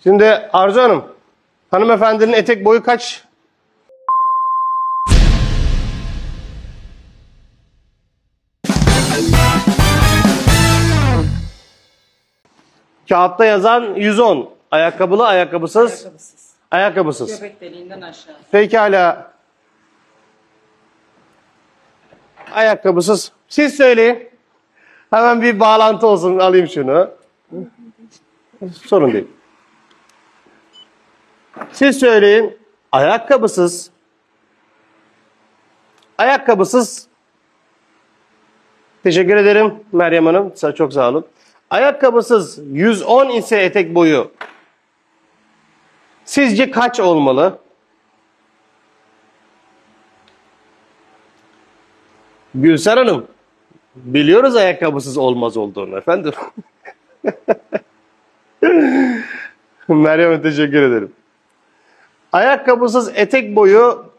Şimdi Arzu Hanım, hanımefendinin etek boyu kaç? Kağıtta yazan 110. Ayakkabılı, ayakkabısız? Ayakkabısız. Ayakkabısız. Göbek deliğinden aşağı. Pekala. Ayakkabısız. Siz söyleyin. Hemen bir bağlantı olsun. Alayım şunu. Sorun değil. Siz söyleyin. Ayakkabısız. Ayakkabısız. Teşekkür ederim Meryem Hanım. Çok sağ olun. Ayakkabısız 110 ise etek boyu. Sizce kaç olmalı? Gülser Hanım. Biliyoruz ayakkabısız olmaz olduğunu efendim. Meryem'e teşekkür ederim. Ayakkabısız etek boyu,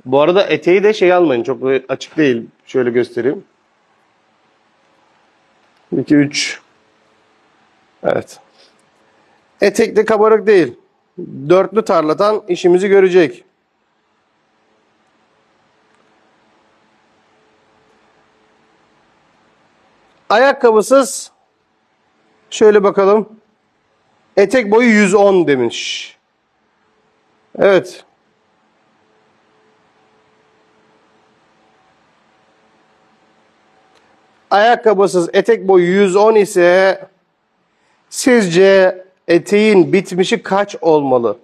bu arada eteği de şey almayın, çok açık değil. Şöyle göstereyim. 2, 3. Evet. Etek de kabarık değil. Dörtlü tarlatan işimizi görecek. Ayakkabısız şöyle bakalım. Etek boyu 110 demiş. Evet. Ayakkabısız etek boyu 110 ise sizce eteğin bitmişi kaç olmalı?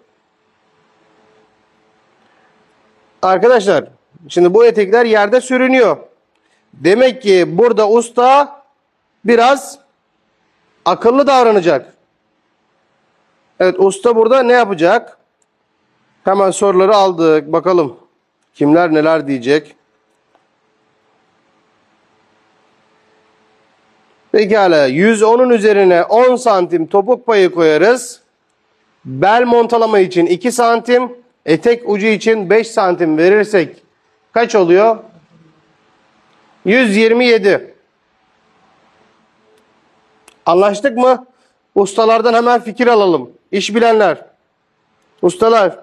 Arkadaşlar, şimdi bu etekler yerde sürünüyor. Demek ki burada usta biraz akıllı davranacak. Evet, usta burada ne yapacak? Hemen soruları aldık. Bakalım kimler neler diyecek. Pekala, 110'un üzerine 10 santim topuk payı koyarız. Bel montalama için 2 santim, etek ucu için 5 santim verirsek kaç oluyor? 127. Anlaştık mı? Ustalardan hemen fikir alalım. İş bilenler. Ustalar.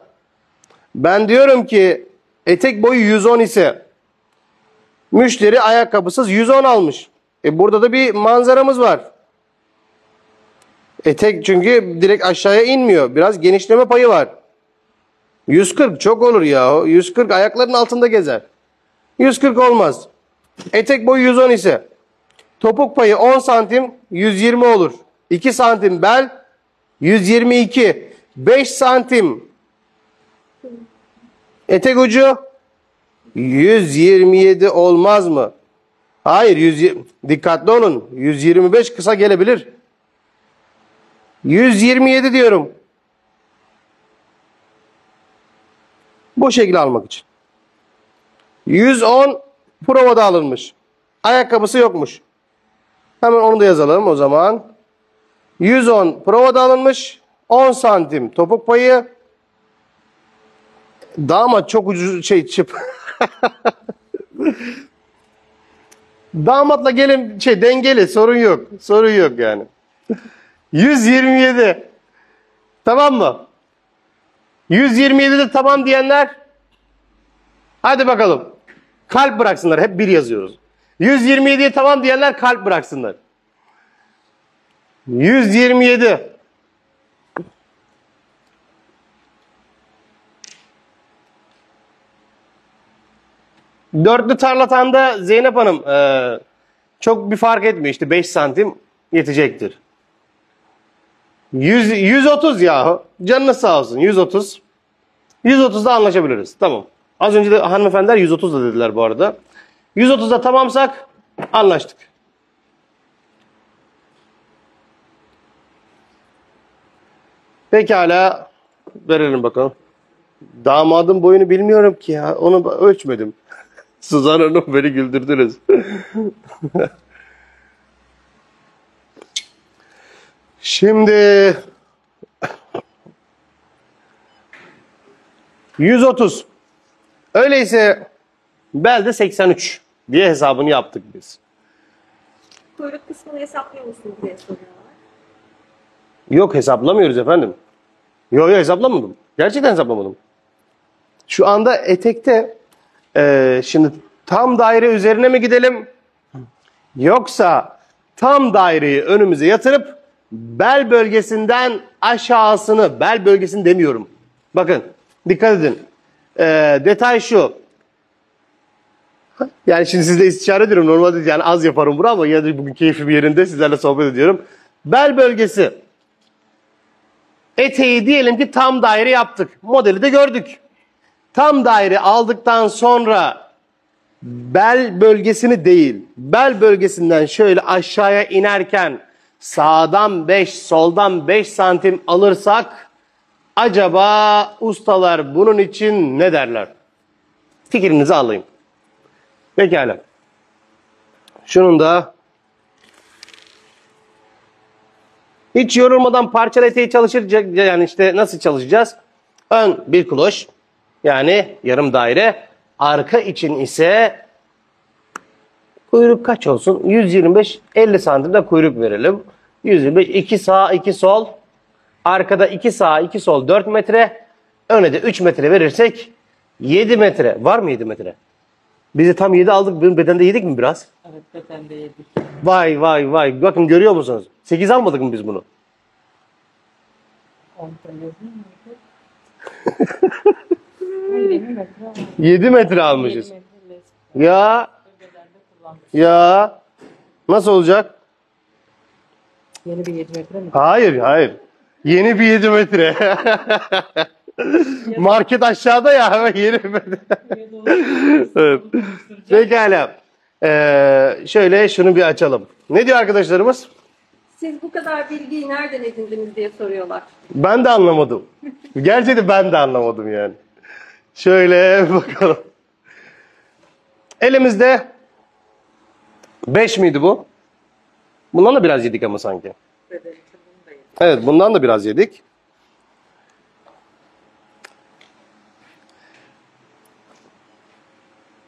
Ben diyorum ki etek boyu 110 ise müşteri ayakkabısız 110 almış. Burada da bir manzaramız var. Etek çünkü direkt aşağıya inmiyor. Biraz genişleme payı var. 140 çok olur ya. 140 ayakların altında gezer. 140 olmaz. Etek boyu 110 ise topuk payı 10 santim 120 olur. 2 santim bel 122. 5 santim etek ucu 127 olmaz mı? Hayır, dikkatli olun. 125 kısa gelebilir. 127 diyorum. Bu şekilde almak için. 110 provada alınmış. Ayakkabısı yokmuş. Hemen onu da yazalım o zaman. 110 provada alınmış. 10 santim topuk payı. Damat çok ucuz çıp. Damatla gelin dengeli, sorun yok. Sorun yok yani. 127. Tamam mı? 127'de tamam diyenler hadi bakalım. Kalp bıraksınlar. Hep bir yazıyoruz. 127'ye tamam diyenler kalp bıraksınlar. 127. Dörtlü tarlatanda Zeynep Hanım çok bir fark etmiyor. İşte 5 santim yetecektir. 130 yahu. Canınız sağ olsun. 130. 130'da anlaşabiliriz. Tamam. Az önce de hanımefendiler 130 da dediler bu arada. 130'da tamamsak anlaştık. Pekala. Verelim bakalım. Damadın boyunu bilmiyorum ki ya. Onu ölçmedim. Suzan Hanım beni güldürdünüz. Şimdi 130. Öyleyse belde 83 diye hesabını yaptık biz. Kuyruk kısmını hesaplıyor musunuz diye soruyorlar. Yok, hesaplamıyoruz efendim. Yok yok, hesaplamadım. Gerçekten hesaplamadım. Şu anda etekte şimdi tam daire üzerine mi gidelim? Yoksa tam daireyi önümüze yatırıp bel bölgesinden aşağısını, bel bölgesini demiyorum. Bakın dikkat edin. Detay şu. Yani şimdi sizle istişare ediyorum. Normalde yani az yaparım bunu ama ya da bugün keyfim yerinde sizlerle sohbet ediyorum. Bel bölgesi. Eteği diyelim ki tam daire yaptık. Modeli de gördük. Tam daire aldıktan sonra bel bölgesini değil, bel bölgesinden şöyle aşağıya inerken sağdan 5, soldan 5 santim alırsak acaba ustalar bunun için ne derler? Fikrinizi alayım. Pekala. Şunun da hiç yorulmadan parçalı eteği çalışır, yani işte nasıl çalışacağız? Ön bir kloş, yani yarım daire. Arka için ise kuyruk kaç olsun? 125-50 santimde kuyruk verelim. 125, 2 sağ 2 sol. Arkada 2 sağ 2 sol 4 metre. Öne de 3 metre verirsek 7 metre. Var mı 7 metre? Biz de tam 7 aldık. Bedende yedik mi biraz? Evet, bedende yedik. Vay vay vay. Bakın görüyor musunuz? 8 almadık mı biz bunu? 10 yazıyor muydu? 20 metre var. 7 metre almışız. 20 metre les. Ya Bedende kullandık. ya nasıl olacak? Yeni bir 7 metre mi? Hayır hayır. Yeni bir 7 metre. Market aşağıda ya. Yeni bir metre. Evet. Pekala. Şöyle şunu bir açalım. Ne diyor arkadaşlarımız? Siz bu kadar bilgiyi nereden edindiniz diye soruyorlar. Ben de anlamadım. Gerçekten ben de anlamadım yani. Şöyle bakalım. Elimizde 5 miydi bu? Bundan da biraz yedik ama sanki. Bedende bunu da yedik. Evet, bundan da biraz yedik.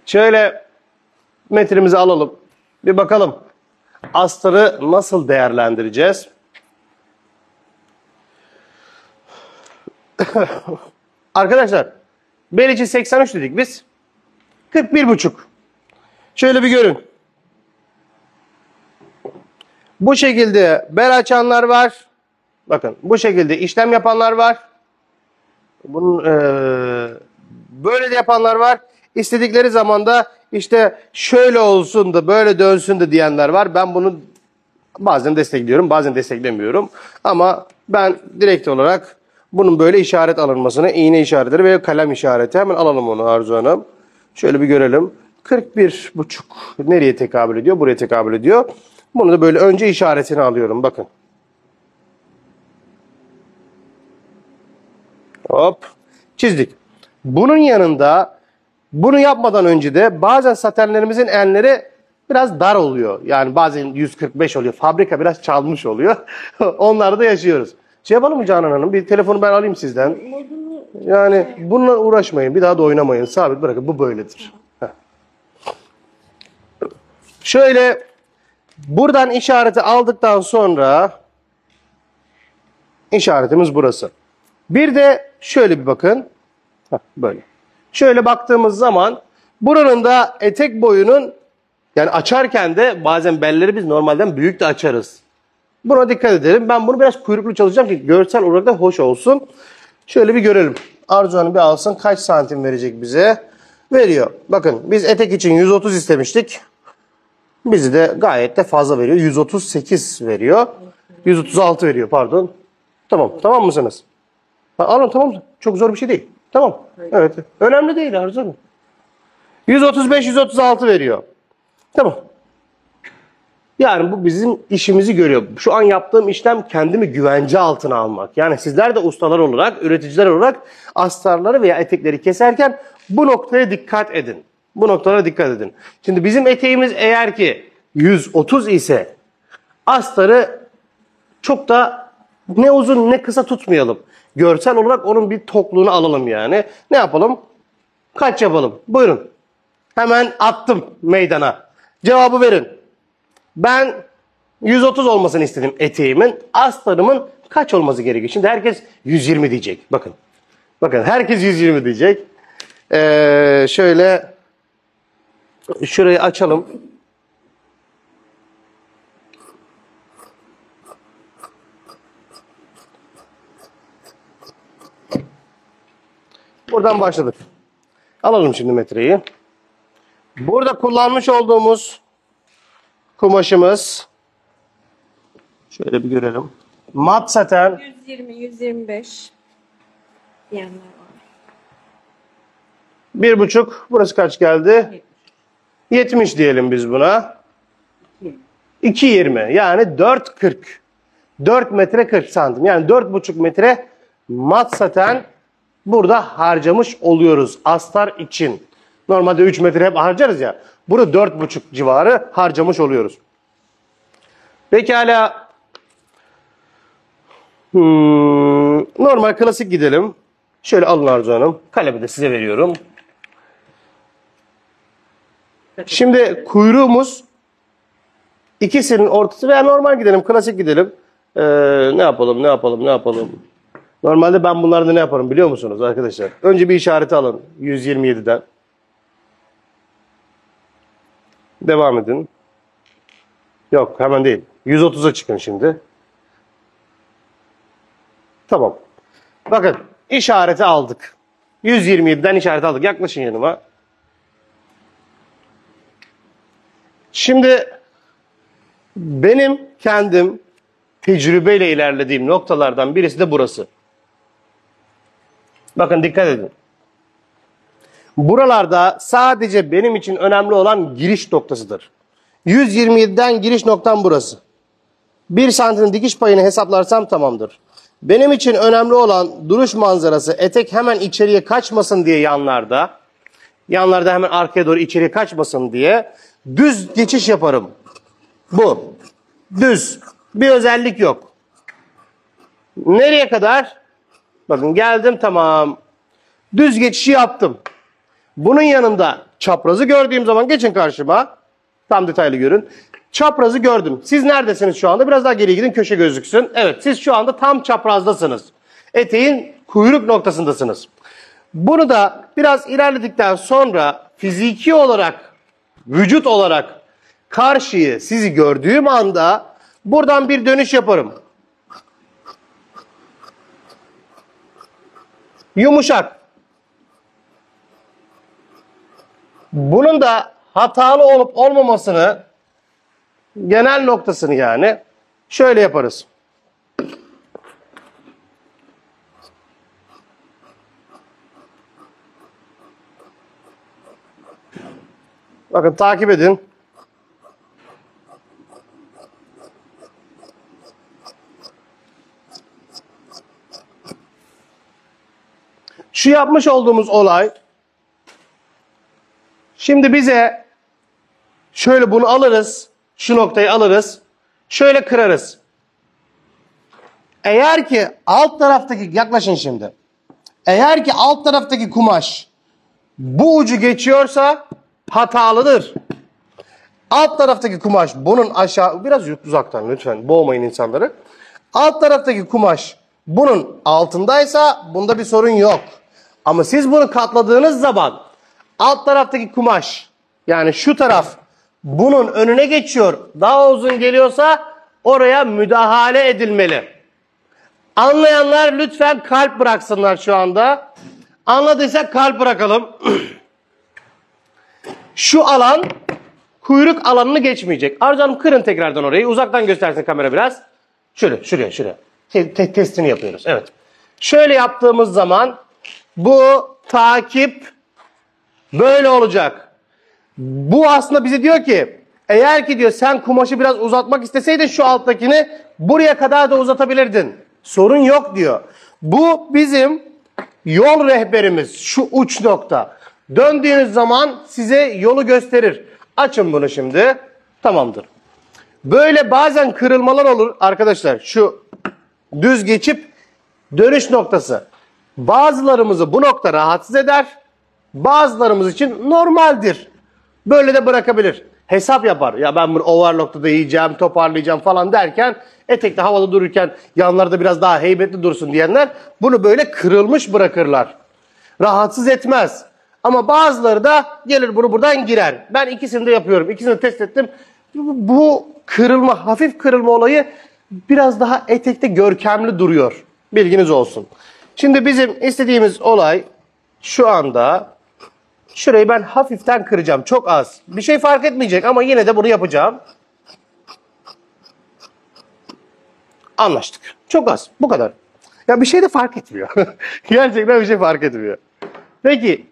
Şöyle metremizi alalım. Bir bakalım. Astarı nasıl değerlendireceğiz? Arkadaşlar, bel içi 83 dedik biz. 41,5. Şöyle bir görün. Bu şekilde bel açanlar var. Bakın bu şekilde işlem yapanlar var. Bunun böyle de yapanlar var. İstedikleri zaman da işte şöyle olsun da böyle dönsün de diyenler var. Ben bunu bazen destekliyorum, bazen desteklemiyorum. Ama ben direkt olarak bunun böyle işaret alınmasını, iğne işaretleri veya kalem işareti, hemen alalım onu Arzu Hanım. Şöyle bir görelim. 41,5 nereye tekabül ediyor? Buraya tekabül ediyor. Bunu da böyle önce işaretini alıyorum. Bakın. Hop. Çizdik. Bunun yanında bunu yapmadan önce de bazen satenlerimizin enleri biraz dar oluyor. Yani bazen 145 oluyor. Fabrika biraz çalmış oluyor. Onları da yaşıyoruz. Şey yapalım mı Canan Hanım? Bir telefonu ben alayım sizden. Yani bununla uğraşmayın. Bir daha da oynamayın. Sabit bırakın. Bu böyledir. Heh. Şöyle buradan işareti aldıktan sonra işaretimiz burası. Bir de şöyle bir bakın. Heh, böyle. Şöyle baktığımız zaman buranın da etek boyunun, yani açarken de bazen belleri biz normalden büyük de açarız. Buna dikkat edelim. Ben bunu biraz kuyruklu çalışacağım ki görsel olarak da hoş olsun. Şöyle bir görelim. Arzu Hanım bir alsın. Kaç santim verecek bize? Veriyor. Bakın biz etek için 130 istemiştik. Bizi de gayet de fazla veriyor. 138 veriyor. 136 veriyor pardon. Tamam. Tamam mısınız? Alın, tamam. Çok zor bir şey değil. Tamam. Evet. Önemli değil Arzu Hanım. 135-136 veriyor. Tamam. Yani bu bizim işimizi görüyor. Şu an yaptığım işlem kendimi güvence altına almak. Yani sizler de ustalar olarak, üreticiler olarak astarları veya etekleri keserken bu noktaya dikkat edin. Bu noktalara dikkat edin. Şimdi bizim eteğimiz eğer ki 130 ise astarı çok da ne uzun ne kısa tutmayalım. Görsel olarak onun bir tokluğunu alalım yani. Ne yapalım? Kaç yapalım? Buyurun. Hemen attım meydana. Cevabı verin. Ben 130 olmasını istedim eteğimin. Astarımın Kaç olması gerekiyor? Şimdi herkes 120 diyecek. Bakın. Bakın herkes 120 diyecek. Şöyle şurayı açalım. Buradan başladık. Alalım şimdi metreyi. Burada kullanmış olduğumuz kumaşımız, şöyle bir görelim. Mat saten 120, 125 diyenler var. 1,5. Burası kaç geldi? 70 diyelim biz buna. 2,20 yani 4,40. 4 metre 40 santim. Yani 4,5 metre mat saten burada harcamış oluyoruz astar için. Normalde 3 metre hep harcarız ya. Burada 4,5 civarı harcamış oluyoruz. Pekala. Normal klasik gidelim. Şöyle alın Arzu Hanım. Kalemi de size veriyorum. Şimdi kuyruğumuz ikisinin ortası veya normal gidelim. Klasik gidelim. Ne yapalım? Normalde ben bunlarda ne yaparım biliyor musunuz arkadaşlar? Önce bir işareti alın. 127'den. Devam edin. Yok hemen değil. 130'a çıkın şimdi. Tamam. Bakın işareti aldık. 127'den işareti aldık. Yaklaşın yanıma. Şimdi benim kendim tecrübeyle ilerlediğim noktalardan birisi de burası. Bakın dikkat edin. Buralarda sadece benim için önemli olan giriş noktasıdır. 127'den giriş noktam burası. 1 santim dikiş payını hesaplarsam tamamdır. Benim için önemli olan duruş manzarası, etek hemen içeriye kaçmasın diye yanlarda hemen arkaya doğru içeriye kaçmasın diye düz geçiş yaparım. Bu. Düz. Bir özellik yok. Nereye kadar? Bakın geldim tamam. Düz geçişi yaptım. Bunun yanında çaprazı gördüğüm zaman geçin karşıma. Tam detaylı görün. Çaprazı gördüm. Siz neredesiniz şu anda? Biraz daha geriye gidin köşe gözüksün. Evet siz şu anda tam çaprazdasınız. Eteğin kuyruk noktasındasınız. Bunu da biraz ilerledikten sonra fiziki olarak, vücut olarak karşıyı sizi gördüğüm anda buradan bir dönüş yaparım. Yumuşak. Bunun da hatalı olup olmamasını, genel noktasını yani şöyle yaparız. Bakın takip edin. Şu yapmış olduğumuz olay, şimdi bize şöyle bunu alırız, şu noktayı alırız, şöyle kırarız. Eğer ki alt taraftaki, yaklaşın şimdi. Eğer ki alt taraftaki kumaş bu ucu geçiyorsa hatalıdır. Alt taraftaki kumaş bunun aşağı, biraz uzaktan lütfen boğmayın insanları. Alt taraftaki kumaş bunun altındaysa bunda bir sorun yok. Ama siz bunu katladığınız zaman alt taraftaki kumaş yani şu taraf bunun önüne geçiyor, daha uzun geliyorsa oraya müdahale edilmeli. Anlayanlar lütfen kalp bıraksınlar şu anda. Anladıysak kalp bırakalım. Şu alan kuyruk alanını geçmeyecek. Arzu Hanım kırın tekrardan orayı. Uzaktan göstersin kamera biraz. Şuraya. Testini yapıyoruz. Evet. Şöyle yaptığımız zaman bu takip böyle olacak. Bu aslında bize diyor ki eğer ki diyor sen kumaşı biraz uzatmak isteseydin şu alttakini buraya kadar da uzatabilirdin. Sorun yok diyor. Bu bizim yol rehberimiz. Şu uç nokta. Döndüğünüz zaman size yolu gösterir. Açın bunu şimdi. Tamamdır. Böyle bazen kırılmalar olur arkadaşlar. Şu düz geçip dönüş noktası. Bazılarımızı bu nokta rahatsız eder. Bazılarımız için normaldir. Böyle de bırakabilir. hesap yapar. Ya ben bunu overlock'ta da yiyeceğim, toparlayacağım falan derken etekte havada dururken yanlarda biraz daha heybetli dursun diyenler bunu böyle kırılmış bırakırlar. Rahatsız etmez. Ama bazıları da gelir bunu buradan girer. Ben ikisini de yapıyorum. İkisini de test ettim. Bu kırılma, hafif kırılma olayı biraz daha etekte görkemli duruyor. Bilginiz olsun. Şimdi bizim istediğimiz olay şu anda şurayı ben hafiften kıracağım. Çok az. Bir şey fark etmeyecek ama yine de bunu yapacağım. Anlaştık. Çok az. Bu kadar. Ya bir şey de fark etmiyor. Gerçekten bir şey fark etmiyor. Peki.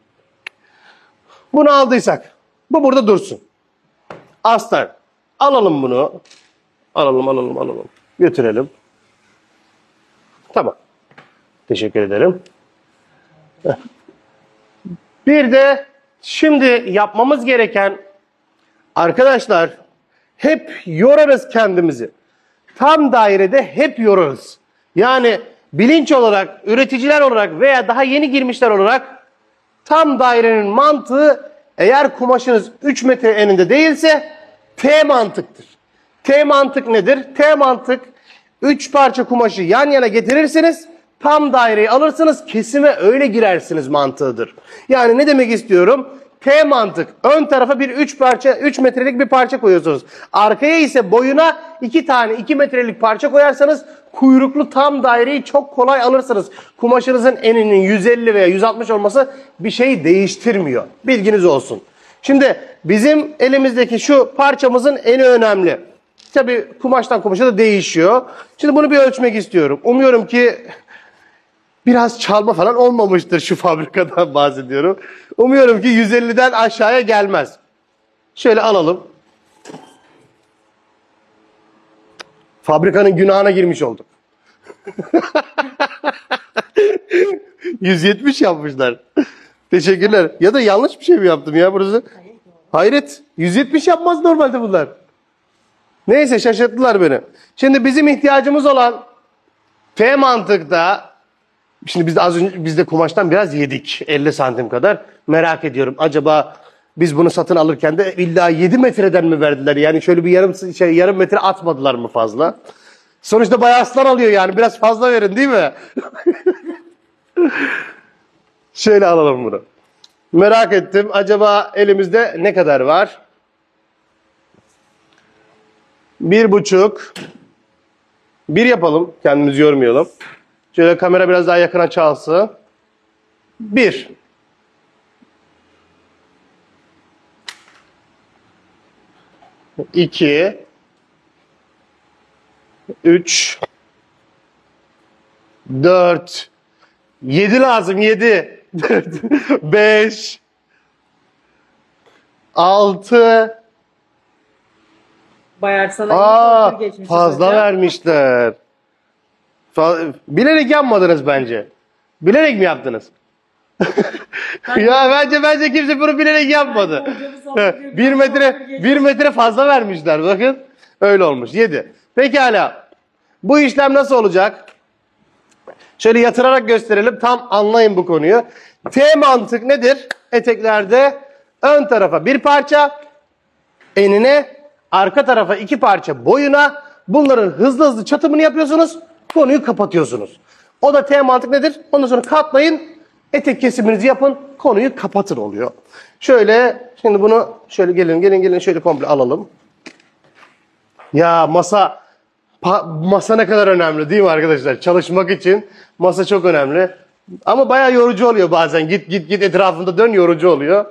Bunu aldıysak. Bu burada dursun. Aslan. Alalım bunu. Alalım. Götürelim. Tamam. Teşekkür ederim. Bir de şimdi yapmamız gereken arkadaşlar hep yorarız kendimizi. Tam dairede hep yorarız. Yani bilinç olarak, üreticiler olarak veya daha yeni girmişler olarak tam dairenin mantığı eğer kumaşınız 3 metre eninde değilse T mantıktır. T mantık nedir? T mantık 3 parça kumaşı yan yana getirirsiniz. Tam daireyi alırsınız, kesime öyle girersiniz mantığıdır. Yani ne demek istiyorum? T mantık. Ön tarafa bir 3 metrelik bir parça koyuyorsunuz. Arkaya ise boyuna 2 tane 2 metrelik parça koyarsanız kuyruklu tam daireyi çok kolay alırsınız. Kumaşınızın eninin 150 veya 160 olması bir şey değiştirmiyor. Bilginiz olsun. Şimdi bizim elimizdeki şu parçamızın eni önemli. Tabii kumaştan kumaşa da değişiyor. Şimdi bunu bir ölçmek istiyorum. Umuyorum ki biraz çalma falan olmamıştır, şu fabrikadan bahsediyorum. Umuyorum ki 150'den aşağıya gelmez. Şöyle alalım. Fabrikanın günahına girmiş olduk. 170 yapmışlar. Teşekkürler. Ya da yanlış bir şey mi yaptım ya burası? Hayret. 170 yapmaz normalde bunlar. Neyse, şaşırttılar beni. Şimdi bizim ihtiyacımız olan F mantıkta, şimdi biz de kumaştan biraz yedik. 50 santim kadar. Merak ediyorum. Acaba biz bunu satın alırken de illa 7 metreden mi verdiler? Yani şöyle bir yarım metre atmadılar mı fazla? Sonuçta bayağı aslan alıyor yani. Biraz fazla verin değil mi? Şöyle alalım bunu. Merak ettim. Acaba elimizde ne kadar var? 1,5. 1 yapalım. Kendimizi yormayalım. Şöyle kamera biraz daha yakına çalsın. 1. 2. 3. 4. 7 lazım, 7. 5. 6. Bayağı sana iyi geçmiş Fazla hocam. vermişler. Bilerek yapmadınız bence. Bilerek mi yaptınız? Ya bence kimse bunu bilerek yapmadı. Bir metre fazla vermişler, bakın. Öyle olmuş. 7. Pekala. Bu işlem nasıl olacak? Şöyle yatırarak gösterelim. Tam anlayın bu konuyu. T mantık nedir? Eteklerde ön tarafa bir parça, enine, arka tarafa 2 parça boyuna, bunların hızlı çatımını yapıyorsunuz. Konuyu kapatıyorsunuz. O da T mantık nedir? Ondan sonra katlayın, etek kesiminizi yapın, konuyu kapatın oluyor. Şöyle, şimdi bunu şöyle gelin şöyle komple alalım. Ya masa ne kadar önemli değil mi arkadaşlar? Çalışmak için masa çok önemli. Ama bayağı yorucu oluyor bazen. Git etrafında dön, yorucu oluyor.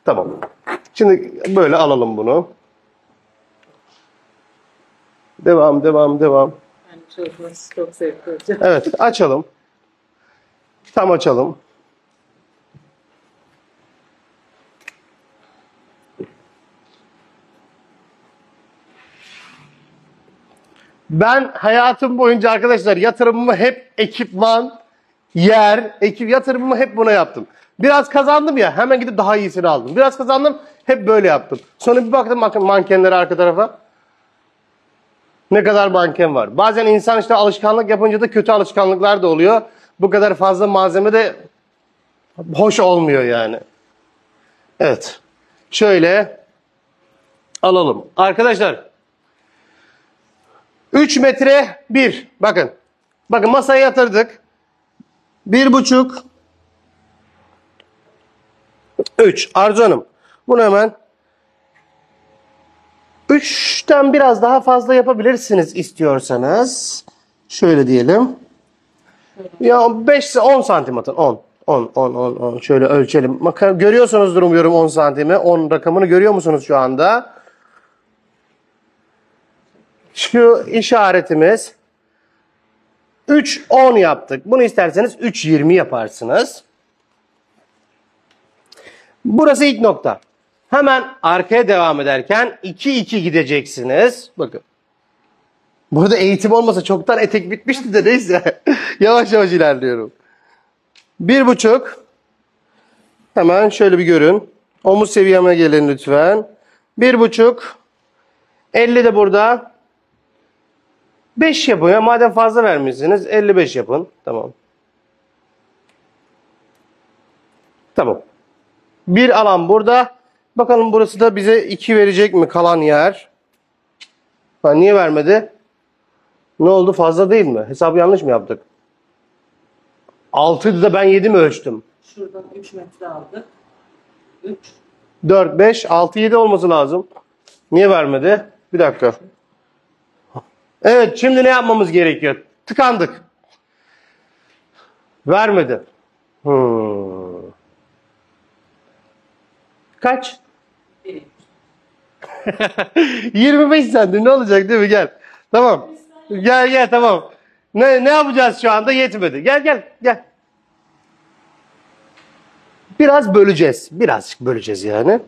Tamam. Şimdi böyle alalım bunu. Devam. Yani çalışması çok zevkli hocam. Evet, açalım. Tam açalım. Ben hayatım boyunca arkadaşlar yatırımımı hep ekipman, yatırımımı hep buna yaptım. Biraz kazandım ya, hemen gidip daha iyisini aldım. Biraz kazandım, hep böyle yaptım. Sonra bir baktım mankenlere arka tarafa. Ne kadar manken var. Bazen insan işte alışkanlık yapınca da kötü alışkanlıklar da oluyor. Bu kadar fazla malzeme de hoş olmuyor yani. Evet. Şöyle alalım. Arkadaşlar 3 metre 1. Bakın. Bakın masaya yatırdık. 1,5 3. Arzu Hanım. Bunu hemen 3'ten biraz daha fazla yapabilirsiniz istiyorsanız. Şöyle diyelim. Ya 5 10 santim atın. 10. Şöyle ölçelim. Görüyorsunuzdur umuyorum 10 santimi. 10 rakamını görüyor musunuz şu anda? Şu işaretimiz 3,10 yaptık. Bunu isterseniz 3,20 yaparsınız. Burası ilk nokta. Hemen arkaya devam ederken 2,2 gideceksiniz. Bakın. Burada eğitim olmasa çoktan etek bitmişti de neyse. Yavaş yavaş ilerliyorum. 1,5. Hemen şöyle bir görün. Omuz seviyeme gelin lütfen. 1,5. 50 de burada. 5 yapın ya. Madem fazla vermişsiniz 55 yapın. Tamam. Tamam. Bir alan burada. Bakalım burası da bize 2 verecek mi kalan yer? Ha, niye vermedi? Ne oldu? Fazla değil mi? Hesabı yanlış mı yaptık? 6'ydı da ben 7 mi ölçtüm? Şuradan 3 metre aldık. 3. 4, 5, 6, 7 olması lazım. Niye vermedi? Bir dakika. Evet, şimdi ne yapmamız gerekiyor? Tıkandık. Vermedi. Kaç? 25 santim ne olacak değil mi? Gel. Tamam. Gel tamam. Ne yapacağız şu anda? Yetmedi. Gel. Biraz böleceğiz. Birazcık böleceğiz yani.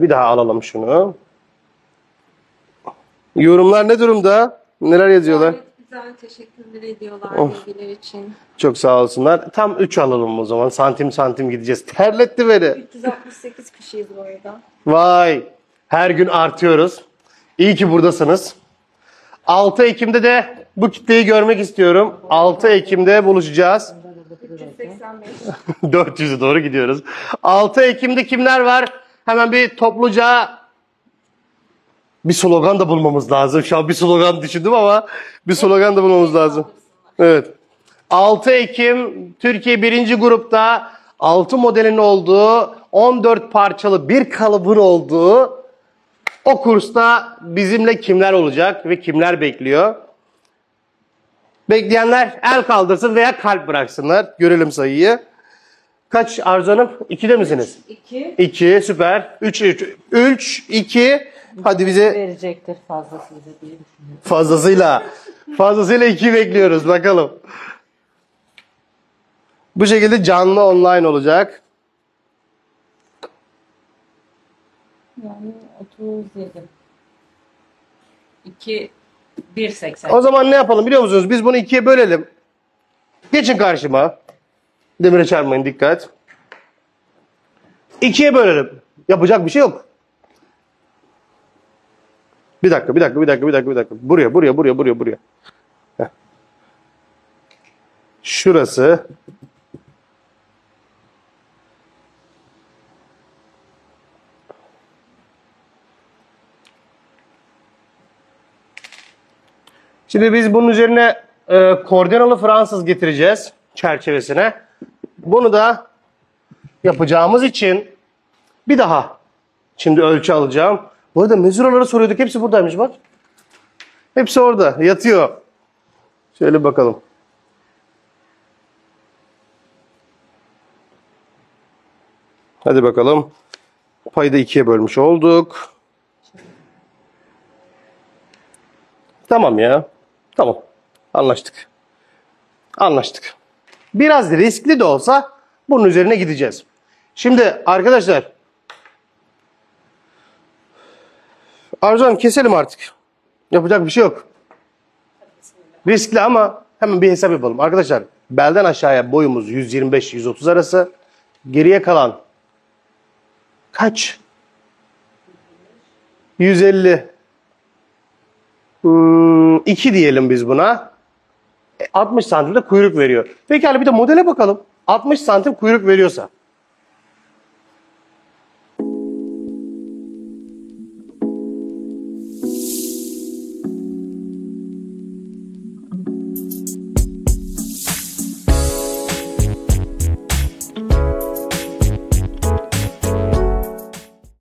Bir daha alalım şunu. Yorumlar ne durumda? Neler yazıyorlar? Gayet güzel, teşekkürler ediyorlar Of. bilgiler için. Çok sağ olsunlar. Tam 3 alalım o zaman. Santim gideceğiz. Terletti beni. 368 kişiyiz bu arada. Vay. Her gün artıyoruz. İyi ki buradasınız. 6 Ekim'de de bu kitleyi görmek istiyorum. 6 Ekim'de buluşacağız. 385. 400'e doğru gidiyoruz. 6 Ekim'de kimler var? Hemen bir topluca bir slogan da bulmamız lazım. Şu an bir slogan düşündüm ama bir slogan da bulmamız lazım. Evet. 6 Ekim Türkiye 1. grupta 6 modelin olduğu 14 parçalı bir kalıbın olduğu o kursta bizimle kimler olacak ve kimler bekliyor? Bekleyenler el kaldırsın veya kalp bıraksınlar. Görelim sayıyı. Kaç Arzu Hanım? 2'de misiniz? 2. 2 süper. 3 2 hadi bize Verecektir fazlasıyla diye düşünüyorum. fazlasıyla 2 bekliyoruz bakalım. Bu şekilde canlı online olacak. Yani 37. 2. 1.80. O zaman ne yapalım biliyor musunuz? Biz bunu 2'ye bölelim. Geçin karşıma. Demire çarpmayın dikkat. 2'ye bölelim. Yapacak bir şey yok. Bir dakika. Buraya. Heh. Şurası. Şimdi biz bunun üzerine koordinalı Fransız getireceğiz çerçevesine. Bunu da yapacağımız için bir daha şimdi ölçü alacağım. Bu arada mezuraları soruyorduk. Hepsi buradaymış bak. Hepsi orada yatıyor. Şöyle bakalım. Hadi bakalım. Payı da 2'ye bölmüş olduk. Tamam ya. Tamam. Anlaştık. Biraz riskli de olsa bunun üzerine gideceğiz. Şimdi arkadaşlar Arzu Hanım keselim artık. Yapacak bir şey yok. Riskli ama hemen bir hesap yapalım. Arkadaşlar belden aşağıya boyumuz 125-130 arası. Geriye kalan kaç? 150. 2 diyelim biz buna. 60 santim de kuyruk veriyor. Pekala bir de modele bakalım. 60 santim kuyruk veriyorsa.